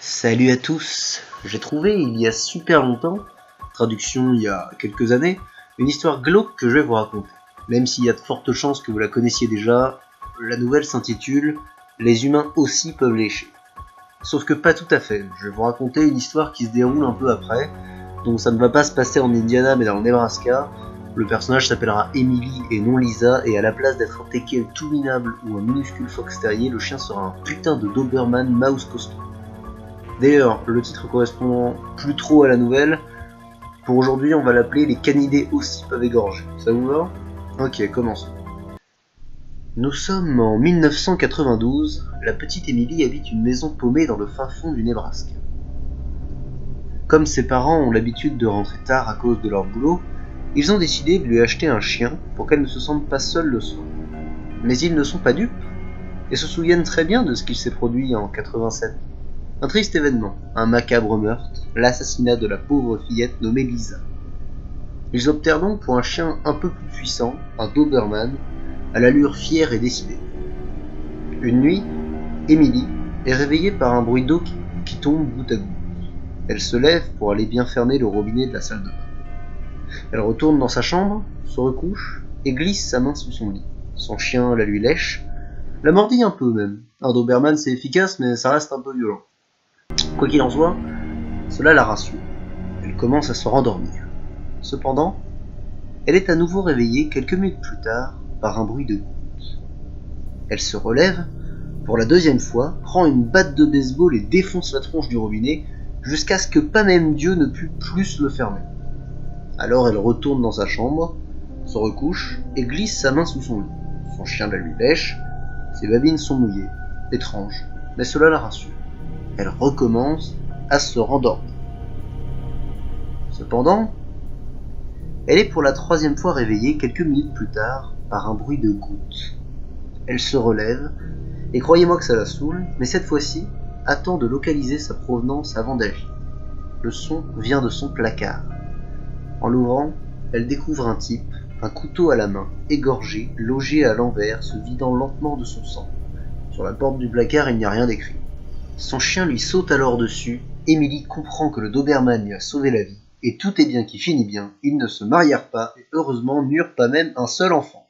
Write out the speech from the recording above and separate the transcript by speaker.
Speaker 1: Salut à tous. J'ai trouvé il y a super longtemps, traduction il y a quelques années, une histoire glauque que je vais vous raconter. Même s'il y a de fortes chances que vous la connaissiez déjà, la nouvelle s'intitule « Les humains aussi peuvent lécher ». Sauf que pas tout à fait, je vais vous raconter une histoire qui se déroule un peu après, donc ça ne va pas se passer en Indiana mais dans le Nebraska. Le personnage s'appellera Emily et non Lisa, et à la place d'être un teckel tout minable ou un minuscule fox terrier, le chien sera un putain de Doberman mouse costaud. D'ailleurs, le titre correspond plus trop à la nouvelle. Pour aujourd'hui, on va l'appeler « Les canidés aussi peuvent égorger ». Ça vous va ? Ok, commençons. Nous sommes en 1992. La petite Emily habite une maison paumée dans le fin fond du Nebraska. Comme ses parents ont l'habitude de rentrer tard à cause de leur boulot, ils ont décidé de lui acheter un chien pour qu'elle ne se sente pas seule le soir. Mais ils ne sont pas dupes et se souviennent très bien de ce qu'il s'est produit en 87. Un triste événement, un macabre meurtre, l'assassinat de la pauvre fillette nommée Lisa. Ils optèrent donc pour un chien un peu plus puissant, un Doberman, à l'allure fière et décidée. Une nuit, Emily est réveillée par un bruit d'eau qui tombe goutte à goutte. Elle se lève pour aller bien fermer le robinet de la salle de bain. Elle retourne dans sa chambre, se recouche et glisse sa main sous son lit. Son chien la lui lèche, la mordit un peu même. Un Doberman c'est efficace mais ça reste un peu violent. Quoi qu'il en soit, cela la rassure. Elle commence à se rendormir. Cependant, elle est à nouveau réveillée quelques minutes plus tard par un bruit de gouttes. Elle se relève, pour la deuxième fois, prend une batte de baseball et défonce la tronche du robinet jusqu'à ce que pas même Dieu ne pût plus le fermer. Alors elle retourne dans sa chambre, se recouche et glisse sa main sous son lit. Son chien la lui lèche, ses babines sont mouillées. Étrange, mais cela la rassure. Elle recommence à se rendormir. Cependant, elle est pour la troisième fois réveillée quelques minutes plus tard par un bruit de gouttes. Elle se relève, et croyez-moi que ça la saoule, mais cette fois-ci, attend de localiser sa provenance avant d'agir. Le son vient de son placard. En l'ouvrant, elle découvre un type, un couteau à la main, égorgé, logé à l'envers, se vidant lentement de son sang. Sur la porte du placard, il n'y a rien d'écrit. Son chien lui saute alors dessus. Emily comprend que le Doberman lui a sauvé la vie, et tout est bien qui finit bien. Ils ne se marièrent pas, et heureusement n'eurent pas même un seul enfant.